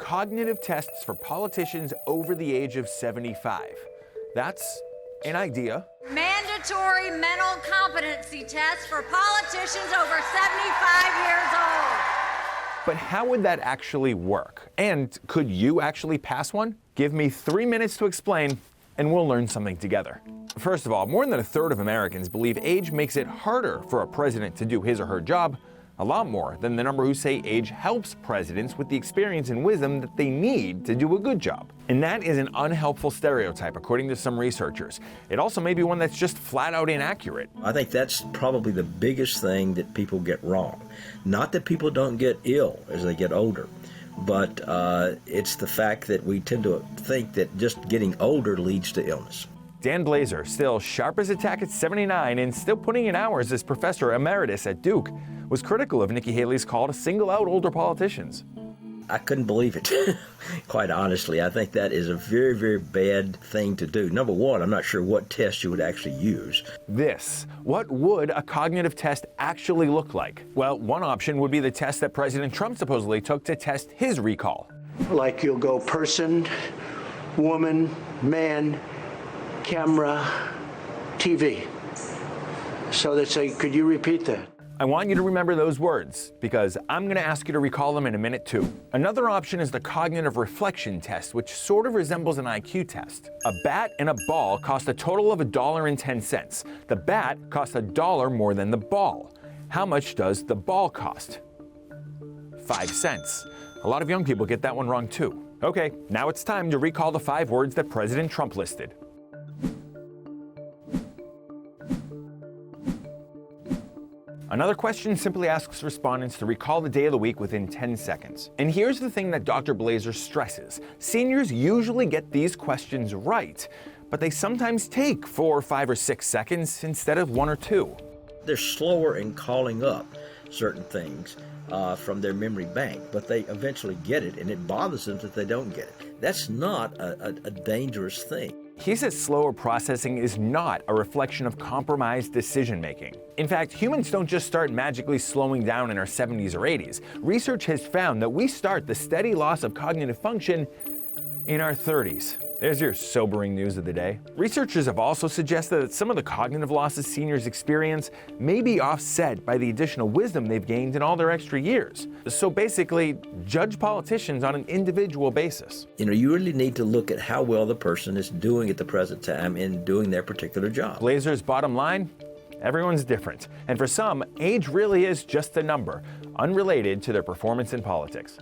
cognitive tests for politicians over the age of 75. That's an idea. Mandatory mental competency tests for politicians over 75 years old. But how would that actually work? And could you actually pass one? Give me 3 minutes to explain, and we'll learn something together. First of all, more than a third of Americans believe age makes it harder for a president to do his or her job, a lot more than the number who say age helps presidents with the experience and wisdom that they need to do a good job. And that is an unhelpful stereotype, according to some researchers. It also may be one that's just flat out inaccurate. I think that's probably the biggest thing that people get wrong. Not that people don't get ill as they get older, but it's the fact that we tend to think that just getting older leads to illness. Dan Blazer, still sharp as a tack at 79 and still putting in hours as professor emeritus at Duke, was critical of Nikki Haley's call to single out older politicians. I couldn't believe it, quite honestly. I think that is a very, very bad thing to do. Number one, I'm not sure what test you would actually use. What would a cognitive test actually look like? Well, one option would be the test that President Trump supposedly took to test his recall. Like you'll go person, woman, man, camera, TV. So they say, could you repeat that? I want you to remember those words, because I'm going to ask you to recall them in a minute too. Another option is the cognitive reflection test, which sort of resembles an IQ test. A bat and a ball cost a total of $1.10. The bat costs $1 more than the ball. How much does the ball cost? 5 cents. A lot of young people get that one wrong too. Okay, now it's time to recall the 5 words that President Trump listed. Another question simply asks respondents to recall the day of the week within 10 seconds. And here's the thing that Dr. Blazer stresses. Seniors usually get these questions right, but they sometimes take 4, 5, or 6 seconds instead of 1 or 2. They're slower in calling up certain things from their memory bank, but they eventually get it, and it bothers them that they don't get it. That's not a dangerous thing. He says slower processing is not a reflection of compromised decision-making. In fact, humans don't just start magically slowing down in our 70s or 80s. Research has found that we start the steady loss of cognitive function in our 30s. There's your sobering news of the day. Researchers have also suggested that some of the cognitive losses seniors experience may be offset by the additional wisdom they've gained in all their extra years. So basically, judge politicians on an individual basis. You really need to look at how well the person is doing at the present time in doing their particular job. Blazer's bottom line? Everyone's different. And for some, age really is just a number, unrelated to their performance in politics.